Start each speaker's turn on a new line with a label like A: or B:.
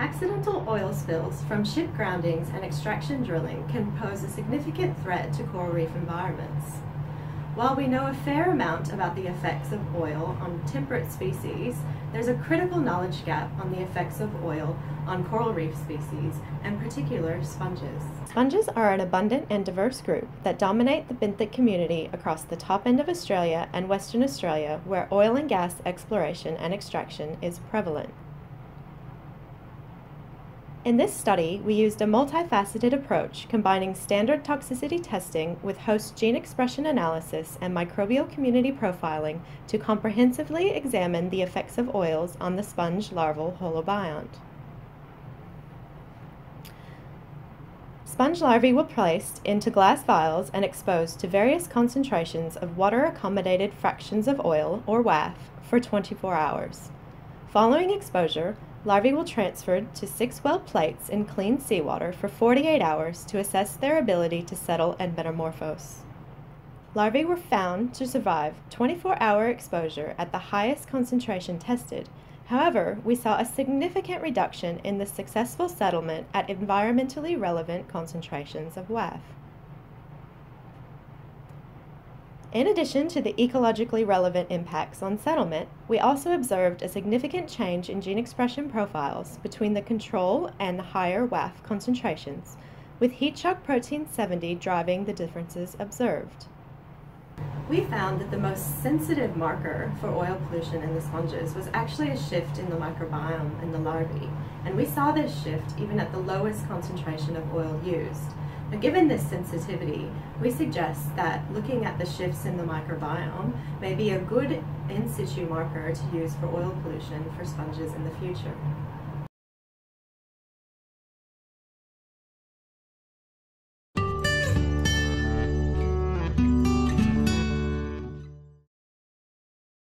A: Accidental oil spills from ship groundings and extraction drilling can pose a significant threat to coral reef environments. While we know a fair amount about the effects of oil on temperate species, there's a critical knowledge gap on the effects of oil on coral reef species, and particular sponges. Sponges are an abundant and diverse group that dominate the benthic community across the top end of Australia and Western Australia, where oil and gas exploration and extraction is prevalent. In this study, we used a multifaceted approach combining standard toxicity testing with host gene expression analysis and microbial community profiling to comprehensively examine the effects of oils on the sponge larval holobiont. Sponge larvae were placed into glass vials and exposed to various concentrations of water-accommodated fractions of oil, or WAF, for 24 hours. Following exposure, larvae were transferred to 6 well plates in clean seawater for 48 hours to assess their ability to settle and metamorphose. Larvae were found to survive 24-hour exposure at the highest concentration tested. However, we saw a significant reduction in the successful settlement at environmentally relevant concentrations of WAF. In addition to the ecologically relevant impacts on settlement, we also observed a significant change in gene expression profiles between the control and the higher WAF concentrations, with heat shock protein 70 driving the differences observed. We found that the most sensitive marker for oil pollution in the sponges was actually a shift in the microbiome in the larvae, and we saw this shift even at the lowest concentration of oil used. Now, given this sensitivity, we suggest that looking at the shifts in the microbiome may be a good in situ marker to use for oil pollution for sponges in the future.